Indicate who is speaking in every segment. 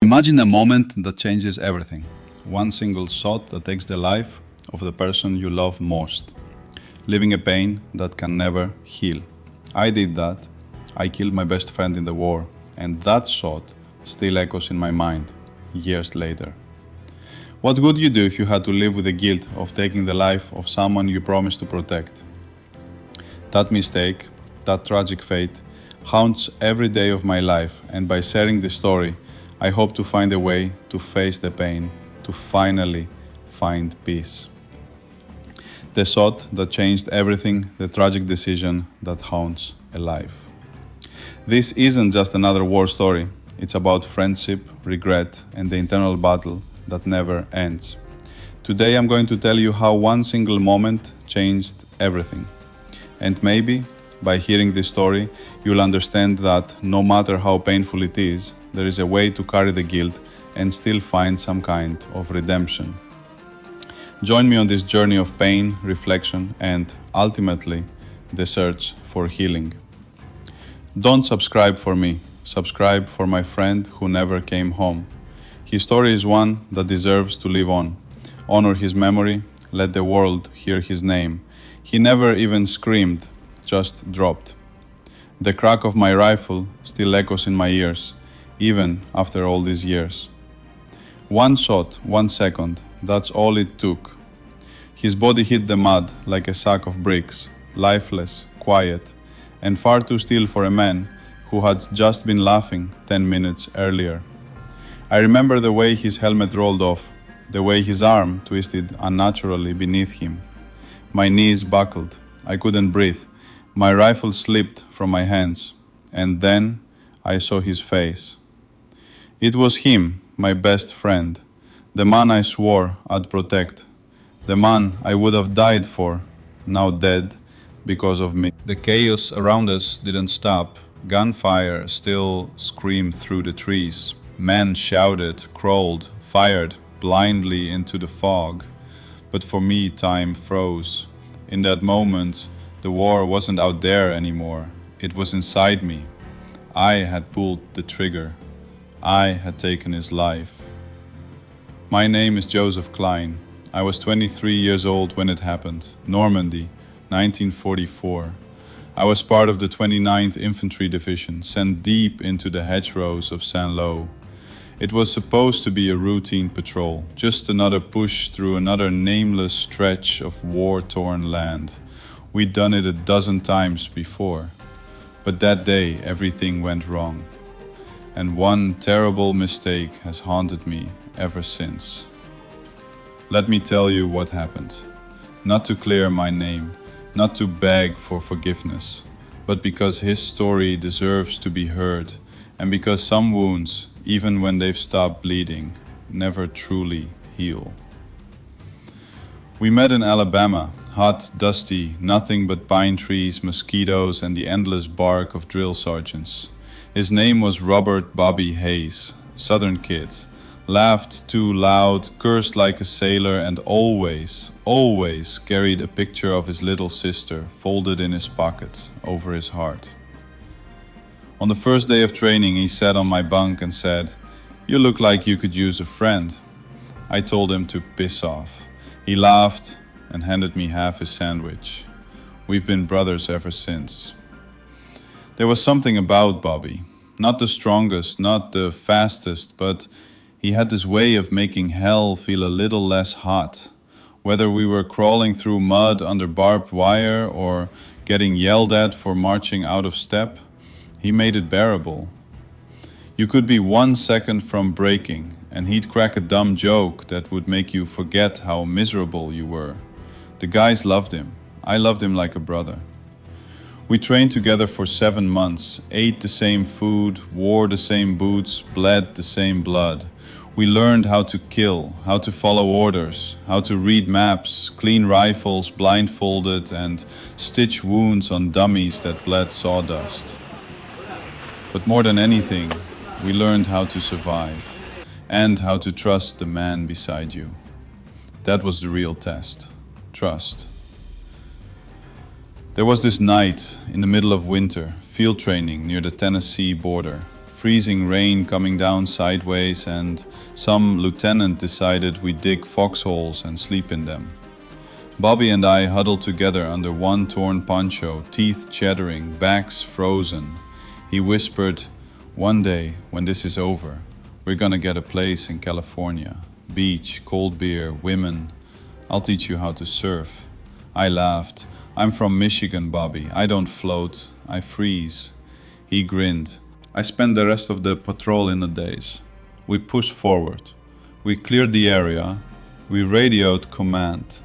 Speaker 1: Imagine a moment that changes everything. One single shot that takes the life of the person you love most, leaving a pain that can never heal. I did that. I killed my best friend in the war, and that shot still echoes in my mind years later. What would you do if you had to live with the guilt of taking the life of someone you promised to protect? That mistake, that tragic fate, haunts every day of my life, and by sharing this story, I hope to find a way to face the pain, to finally find peace. The shot that changed everything, the tragic decision that haunts a life. This isn't just another war story. It's about friendship, regret, and the internal battle that never ends. Today I'm going to tell you how one single moment changed everything. And maybe, by hearing this story, you'll understand that no matter how painful it is, there is a way to carry the guilt and still find some kind of redemption. Join me on this journey of pain, reflection, and ultimately, the search for healing. Don't subscribe for me, subscribe for my friend who never came home. His story is one that deserves to live on. Honor his memory, let the world hear his name. He never even screamed, just dropped. The crack of my rifle still echoes in my ears, even after all these years. One shot, 1 second, that's all it took. His body hit the mud like a sack of bricks, lifeless, quiet, and far too still for a man who had just been laughing 10 minutes earlier. I remember the way his helmet rolled off, the way his arm twisted unnaturally beneath him. My knees buckled, I couldn't breathe, my rifle slipped from my hands, and then I saw his face. It was him, my best friend, the man I swore I'd protect, the man I would have died for, now dead because of me. The chaos around us didn't stop. Gunfire still screamed through the trees. Men shouted, crawled, fired blindly into the fog. But for me, time froze. In that moment, the war wasn't out there anymore. It was inside me. I had pulled the trigger. I had taken his life. My name is Joseph Klein. I was 23 years old when it happened. Normandy, 1944. I was part of the 29th Infantry Division, sent deep into the hedgerows of Saint-Lô. It was supposed to be a routine patrol, just another push through another nameless stretch of war-torn land. We'd done it a dozen times before. But that day, everything went wrong. And one terrible mistake has haunted me ever since. Let me tell you what happened. Not to clear my name, not to beg for forgiveness, but because his story deserves to be heard, and because some wounds, even when they've stopped bleeding, never truly heal. We met in Alabama, hot, dusty, nothing but pine trees, mosquitoes, and the endless bark of drill sergeants. His name was Robert Bobby Hayes, Southern kid, laughed too loud, cursed like a sailor, and always carried a picture of his little sister folded in his pocket over his heart. On the first day of training, he sat on my bunk and said, "You look like you could use a friend." I told him to piss off. He laughed and handed me half his sandwich. We've been brothers ever since. There was something about Bobby, not the strongest, not the fastest, but he had this way of making hell feel a little less hot. Whether we were crawling through mud under barbed wire or getting yelled at for marching out of step, he made it bearable. You could be 1 second from breaking, and he'd crack a dumb joke that would make you forget how miserable you were. The guys loved him. I loved him like a brother. We trained together for 7 months, ate the same food, wore the same boots, bled the same blood. We learned how to kill, how to follow orders, how to read maps, clean rifles blindfolded, and stitch wounds on dummies that bled sawdust. But more than anything, we learned how to survive and how to trust the man beside you. That was the real test. Trust. There was this night in the middle of winter, field training near the Tennessee border. freezing rain coming down sideways, and some lieutenant decided we dig foxholes and sleep in them. Bobby and I huddled together under one torn poncho, teeth chattering, backs frozen. He whispered, "One day, when this is over, we're gonna get a place in California. Beach, cold beer, women. I'll teach you how to surf." I laughed. "I'm from Michigan, Bobby. I don't float, I freeze." He grinned. I spent the rest of the patrol in the days. We pushed forward. We cleared the area. We radioed command.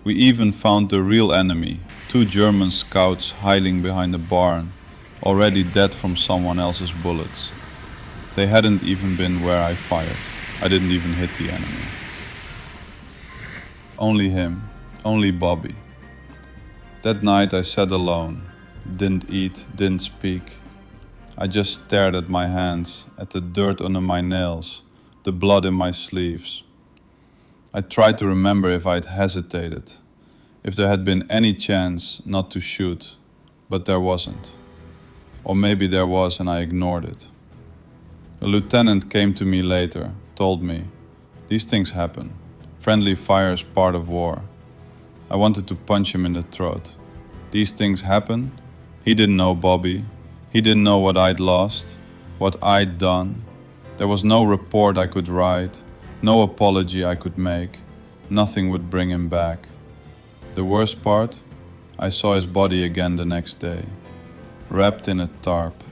Speaker 1: We even found the real enemy, 2 German scouts hiding behind a barn, already dead from someone else's bullets. They hadn't even been where I fired. I didn't even hit the enemy. Only him, only Bobby. That night I sat alone, didn't eat, didn't speak. I just stared at my hands, at the dirt under my nails, the blood in my sleeves. I tried to remember if I'd hesitated, if there had been any chance not to shoot, but there wasn't. Or maybe there was and I ignored it. A lieutenant came to me later, told me, "These things happen. Friendly fire is part of war." I wanted to punch him in the throat. These things happen? He didn't know Bobby. He didn't know what I'd lost, what I'd done. There was no report I could write, no apology I could make. Nothing would bring him back. The worst part? I saw his body again the next day, wrapped in a tarp,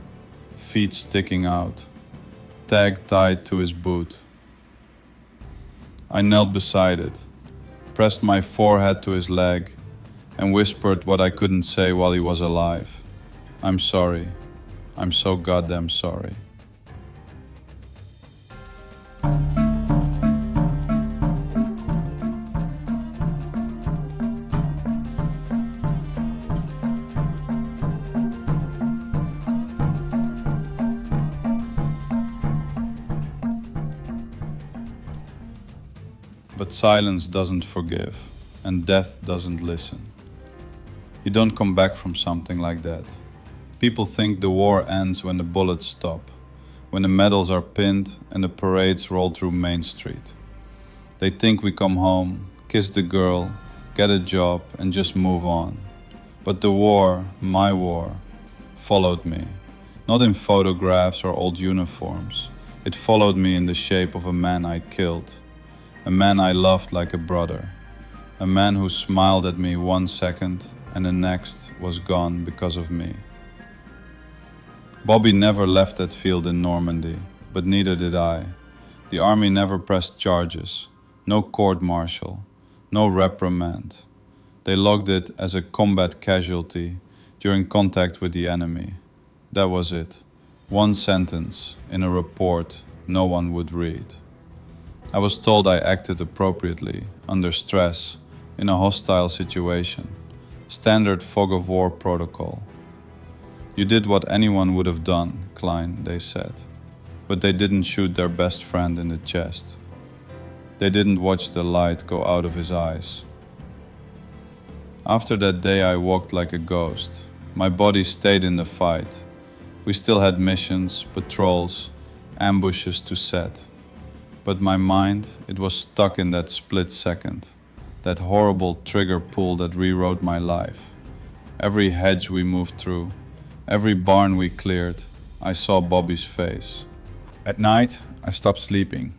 Speaker 1: feet sticking out, tag tied to his boot. I knelt beside it, pressed my forehead to his leg, and whispered what I couldn't say while he was alive. "I'm sorry. I'm so goddamn sorry." But silence doesn't forgive, and death doesn't listen. You don't come back from something like that. People think the war ends when the bullets stop, when the medals are pinned and the parades roll through Main Street. They think we come home, kiss the girl, get a job, and just move on. But the war, my war, followed me, not in photographs or old uniforms. It followed me in the shape of a man I killed, a man I loved like a brother, a man who smiled at me 1 second and the next was gone because of me. Bobby never left that field in Normandy, but neither did I. The army never pressed charges, no court-martial, no reprimand. They logged it as a combat casualty during contact with the enemy. That was it. 1 sentence in a report no one would read. I was told I acted appropriately, under stress, in a hostile situation. Standard fog of war protocol. "You did what anyone would have done, Klein," they said. But they didn't shoot their best friend in the chest. They didn't watch the light go out of his eyes. After that day I walked like a ghost. My body stayed in the fight. We still had missions, patrols, ambushes to set. But my mind, it was stuck in that split second, that horrible trigger pull that rewrote my life. Every hedge we moved through, every barn we cleared, I saw Bobby's face. At night, I stopped sleeping.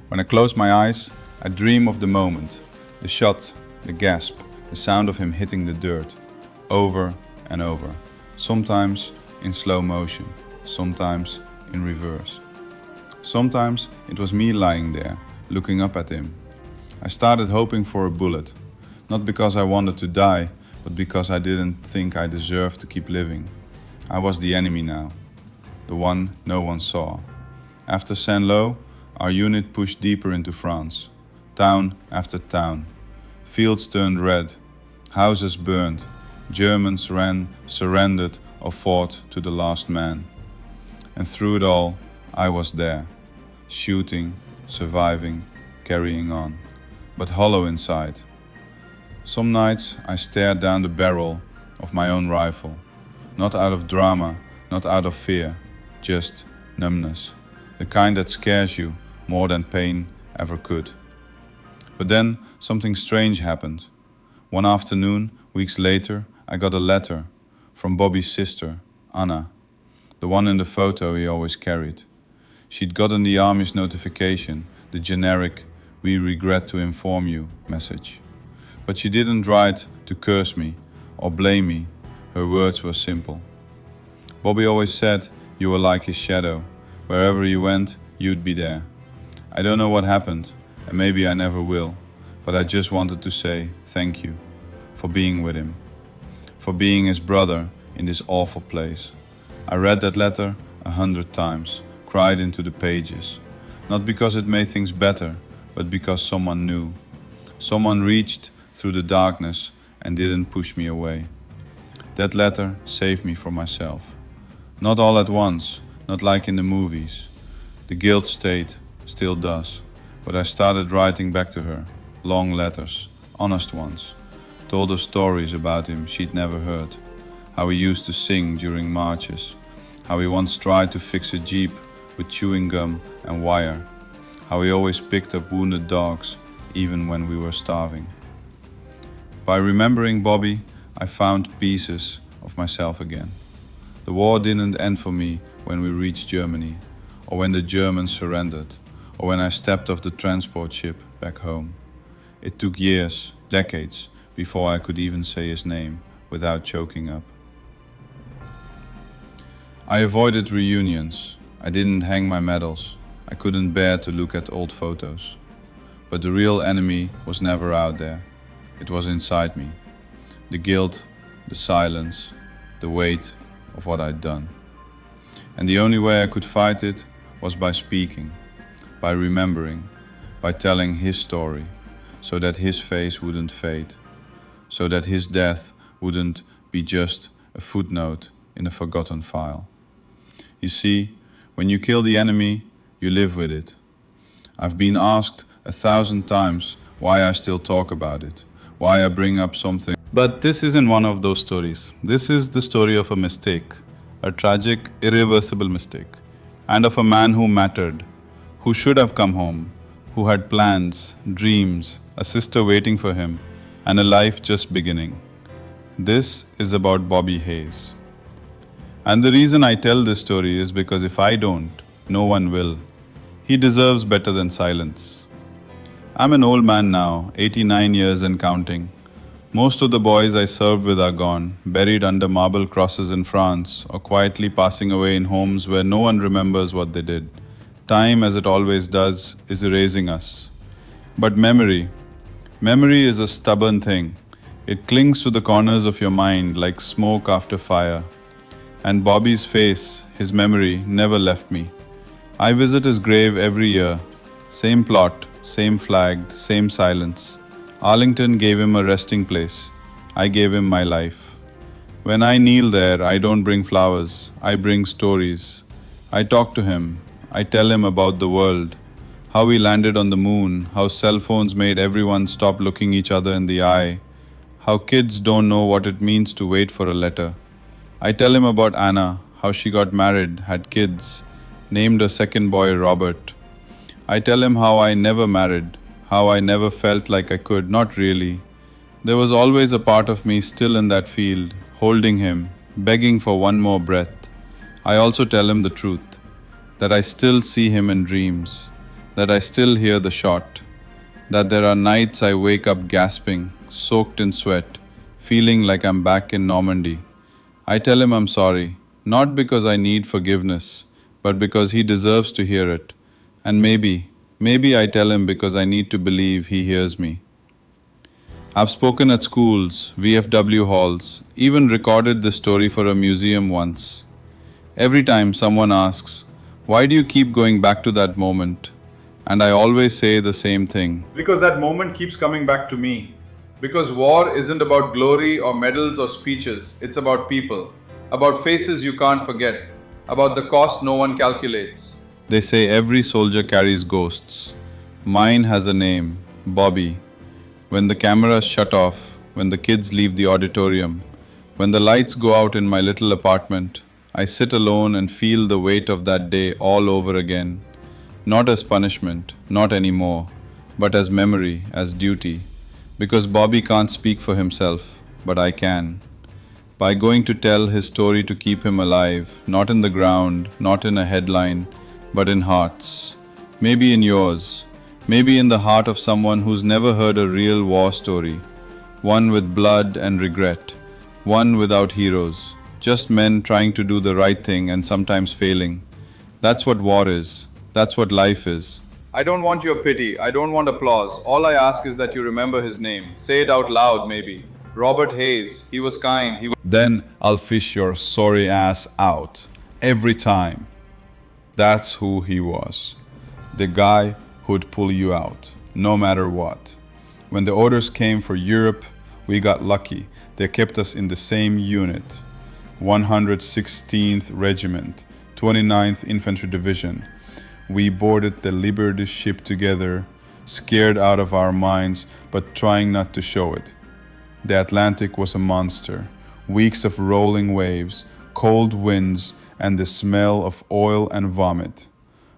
Speaker 1: When I close my eyes, I dream of the moment, the shot, the gasp, the sound of him hitting the dirt, over and over. Sometimes in slow motion, sometimes in reverse. Sometimes it was me lying there, looking up at him. I started hoping for a bullet, not because I wanted to die, but because I didn't think I deserved to keep living. I was the enemy now, the one no one saw. After Saint-Lô, our unit pushed deeper into France. Town after town. Fields turned red, houses burned, Germans ran, surrendered or fought to the last man. And through it all, I was there, shooting, surviving, carrying on, but hollow inside. Some nights I stared down the barrel of my own rifle, not out of drama, not out of fear, just numbness, the kind that scares you more than pain ever could. But then something strange happened. One afternoon, weeks later, I got a letter from Bobby's sister, Anna, the one in the photo he always carried. She'd gotten the army's notification, the generic "we regret to inform you" message. But she didn't write to curse me or blame me. Her words were simple. Bobby always said you were like his shadow. Wherever you went, you'd be there. I don't know what happened, and maybe I never will, but I just wanted to say thank you for being with him, for being his brother in this awful place. I read that letter 100 times, cried into the pages, not because it made things better, but because someone knew. Someone reached through the darkness and didn't push me away. That letter saved me from myself. Not all at once, not like in the movies. The guilt stayed, still does, but I started writing back to her, long letters, honest ones. Told her stories about him she'd never heard, how he used to sing during marches, how he once tried to fix a jeep with chewing gum and wire, how he always picked up wounded dogs even when we were starving. By remembering Bobby, I found pieces of myself again. The war didn't end for me when we reached Germany, or when the Germans surrendered, or when I stepped off the transport ship back home. It took years, decades, before I could even say his name without choking up. I avoided reunions. I didn't hang my medals. I couldn't bear to look at old photos. But the real enemy was never out there. It was inside me. The guilt, the silence, the weight of what I'd done. And the only way I could fight it was by speaking, by remembering, by telling his story, so that his face wouldn't fade, so that his death wouldn't be just a footnote in a forgotten file. You see, when you kill the enemy, you live with it. I've been asked 1,000 times why I still talk about it, why I bring up something. But this isn't one of those stories. This is the story of a mistake, a tragic, irreversible mistake, and of a man who mattered, who should have come home, who had plans, dreams, a sister waiting for him, and a life just beginning. This is about Bobby Hayes. And the reason I tell this story is because if I don't, no one will. He deserves better than silence. I'm an old man now, 89 years and counting. Most of the boys I served with are gone, buried under marble crosses in France, or quietly passing away in homes where no one remembers what they did. Time, as it always does, is erasing us. But memory is a stubborn thing. It clings to the corners of your mind like smoke after fire. And Bobby's face, his memory, never left me. I visit his grave every year. Same plot, same flag, same silence. Arlington gave him a resting place. I gave him my life. When I kneel there, I don't bring flowers. I bring stories. I talk to him. I tell him about the world. How we landed on the moon. How cell phones made everyone stop looking each other in the eye. How kids don't know what it means to wait for a letter. I tell him about Anna, how she got married, had kids, named a second boy Robert. I tell him how I never married, how I never felt like I could, not really. There was always a part of me still in that field, holding him, begging for one more breath. I also tell him the truth, that I still see him in dreams, that I still hear the shot, that there are nights I wake up gasping, soaked in sweat, feeling like I'm back in Normandy. I tell him I'm sorry, not because I need forgiveness, but because he deserves to hear it. And maybe I tell him because I need to believe he hears me. I've spoken at schools, VFW halls, even recorded this story for a museum once. Every time someone asks, why do you keep going back to that moment? And I always say the same thing. Because that moment keeps coming back to me. Because war isn't about glory or medals or speeches, it's about people, about faces you can't forget, about the cost no one calculates. They say every soldier carries ghosts. Mine has a name, Bobby. When the cameras shut off, when the kids leave the auditorium, when the lights go out in my little apartment, I sit alone and feel the weight of that day all over again, not as punishment, not anymore, but as memory, as duty. Because Bobby can't speak for himself, but I can. By going to tell his story to keep him alive, not in the ground, not in a headline, but in hearts. Maybe in yours, maybe in the heart of someone who's never heard a real war story, one with blood and regret, one without heroes, just men trying to do the right thing and sometimes failing. That's what war is. That's what life is. I don't want your pity. I don't want applause. All I ask is that you remember his name. Say it out loud, maybe. Robert Hayes. He was kind. Then I'll fish your sorry ass out. Every time. That's who he was. The guy who'd pull you out, no matter what. When the orders came for Europe, we got lucky. They kept us in the same unit. 116th Regiment, 29th Infantry Division. We boarded the Liberty ship together, scared out of our minds, but trying not to show it. The Atlantic was a monster. Weeks of rolling waves, cold winds, and the smell of oil and vomit.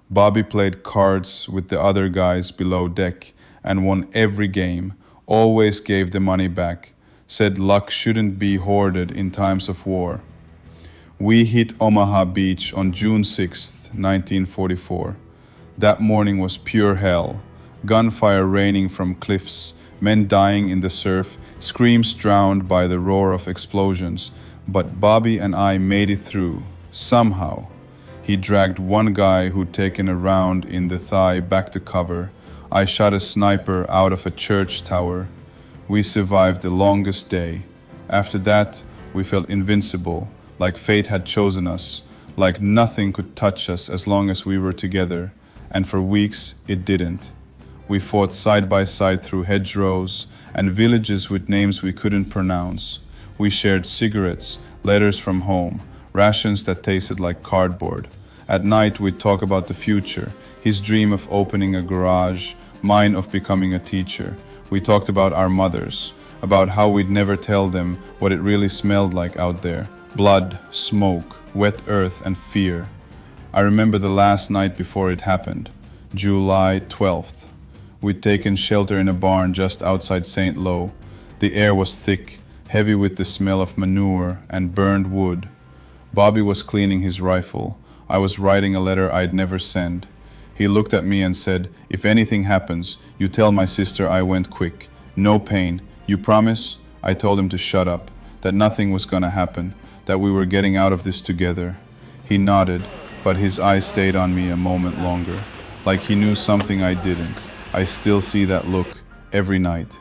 Speaker 1: Bobby played cards with the other guys below deck and won every game, always gave the money back, said luck shouldn't be hoarded in times of war. We hit Omaha Beach on June 6th, 1944. That morning was pure hell. Gunfire raining from cliffs, men dying in the surf, screams drowned by the roar of explosions. But Bobby and I made it through, somehow. He dragged one guy who'd taken a round in the thigh back to cover. I shot a sniper out of a church tower. We survived the longest day. After that, we felt invincible, like fate had chosen us, like nothing could touch us as long as we were together, and for weeks it didn't. We fought side by side through hedgerows and villages with names we couldn't pronounce. We shared cigarettes, letters from home, rations that tasted like cardboard. At night we'd talk about the future, his dream of opening a garage, mine of becoming a teacher. We talked about our mothers, about how we'd never tell them what it really smelled like out there. Blood, smoke, wet earth, and fear. I remember the last night before it happened, July 12th. We'd taken shelter in a barn just outside St. Lo. The air was thick, heavy with the smell of manure and burned wood. Bobby was cleaning his rifle. I was writing a letter I'd never send. He looked at me and said, "If anything happens, you tell my sister I went quick. No pain. You promise?" I told him to shut up, that nothing was gonna happen, that we were getting out of this together. He nodded, but his eyes stayed on me a moment longer, like he knew something I didn't. I still see that look every night.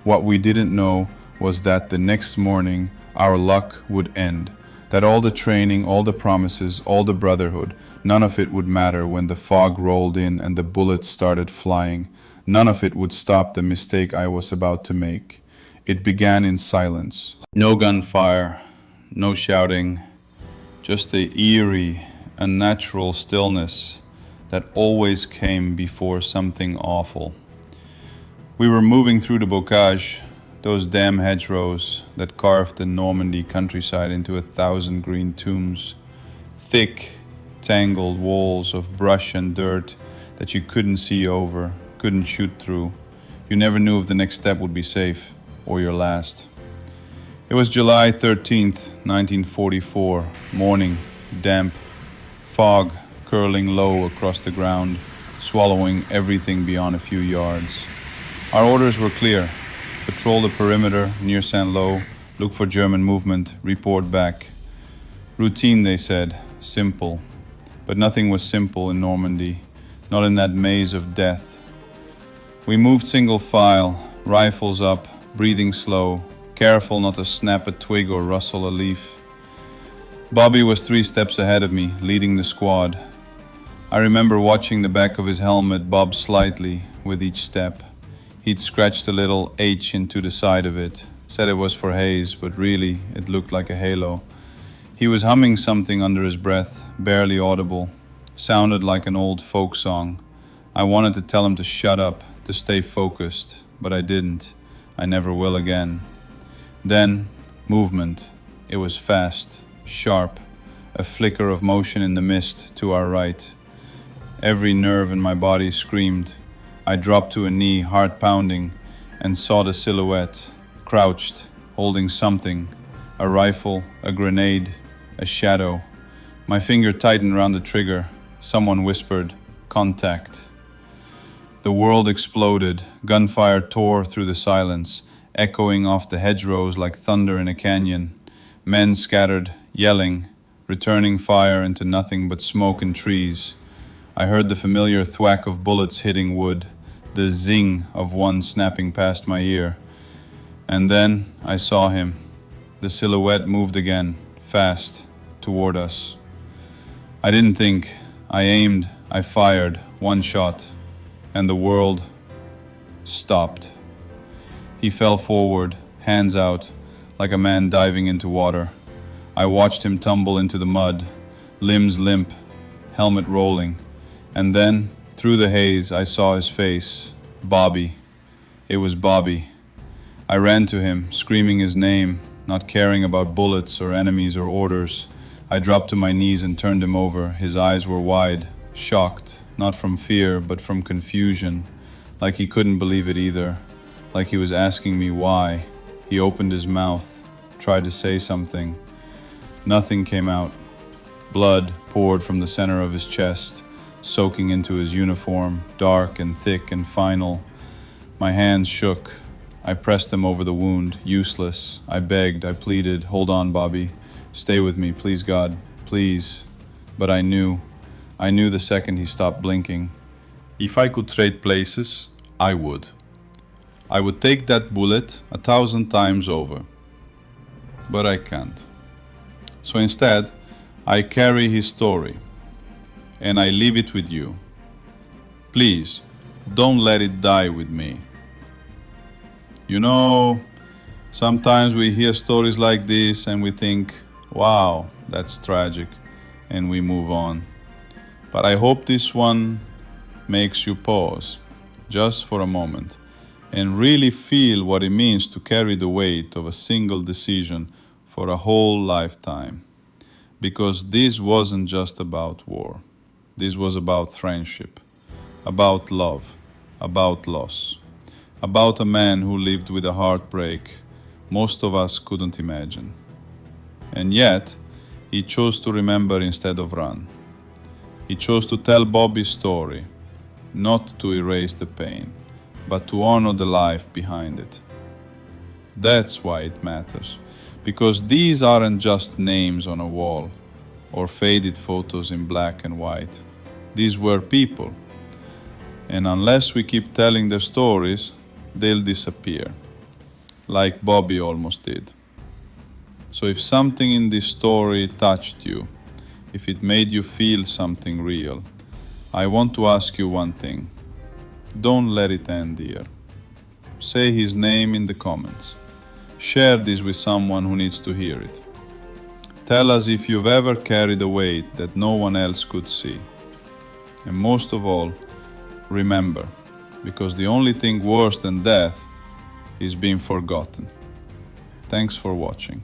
Speaker 1: What we didn't know was that the next morning our luck would end, that all the training, all the promises, all the brotherhood, none of it would matter when the fog rolled in and the bullets started flying. None of it would stop the mistake I was about to make. It began in silence. No gunfire. No shouting, just the eerie, unnatural stillness that always came before something awful. We were moving through the bocage, those damn hedgerows that carved the Normandy countryside into 1,000 green tombs. Thick, tangled walls of brush and dirt that you couldn't see over, couldn't shoot through. You never knew if the next step would be safe or your last. It was July 13th, 1944, morning, damp, fog curling low across the ground, swallowing everything beyond a few yards. Our orders were clear. Patrol the perimeter near St. Lo, look for German movement, report back. Routine, they said, simple. But nothing was simple in Normandy, not in that maze of death. We moved single file, rifles up, breathing slow, careful not to snap a twig or rustle a leaf. Bobby was 3 steps ahead of me, leading the squad. I remember watching the back of his helmet bob slightly with each step. He'd scratched a little H into the side of it, said it was for Hayes, but really it looked like a halo. He was humming something under his breath, barely audible. Sounded like an old folk song. I wanted to tell him to shut up, to stay focused, but I didn't. I never will again. Then, movement. It was fast, sharp, a flicker of motion in the mist to our right. Every nerve in my body screamed. I dropped to a knee, heart pounding, and saw the silhouette, crouched, holding something, a rifle, a grenade, a shadow. My finger tightened around the trigger. Someone whispered, "Contact." The world exploded. Gunfire tore through the silence, echoing off the hedgerows like thunder in a canyon. Men scattered, yelling, returning fire into nothing but smoke and trees. I heard the familiar thwack of bullets hitting wood, the zing of one snapping past my ear. And then I saw him. The silhouette moved again, fast, toward us. I didn't think. I aimed, I fired, one shot, and the world stopped. He fell forward, hands out, like a man diving into water. I watched him tumble into the mud, limbs limp, helmet rolling. And then, through the haze, I saw his face. Bobby. It was Bobby. I ran to him, screaming his name, not caring about bullets or enemies or orders. I dropped to my knees and turned him over. His eyes were wide, shocked, not from fear, but from confusion, like he couldn't believe it either, like he was asking me why. He opened his mouth, tried to say something. Nothing came out. Blood poured from the center of his chest, soaking into his uniform, dark and thick and final. My hands shook. I pressed them over the wound, useless. I begged, I pleaded, "Hold on, Bobby. Stay with me, please God, please." But I knew the second he stopped blinking. If I could trade places, I would. I would take that bullet 1,000 times over. But I can't. So instead, I carry his story, and I leave it with you. Please, don't let it die with me. You know, sometimes we hear stories like this and we think, wow, that's tragic, and we move on. But I hope this one makes you pause, just for a moment, and really feel what it means to carry the weight of a single decision for a whole lifetime. Because this wasn't just about war. This was about friendship, about love, about loss, about a man who lived with a heartbreak most of us couldn't imagine. And yet, he chose to remember instead of run. He chose to tell Bobby's story, not to erase the pain, but to honor the life behind it. That's why it matters, because these aren't just names on a wall or faded photos in black and white. These were people, and unless we keep telling their stories, they'll disappear, like Bobby almost did. So if something in this story touched you, if it made you feel something real, I want to ask you one thing. Don't let it end here. Say his name in the comments. Share this with someone who needs to hear it. Tell us if you've ever carried a weight that no one else could see. And most of all, remember, because the only thing worse than death is being forgotten. Thanks for watching.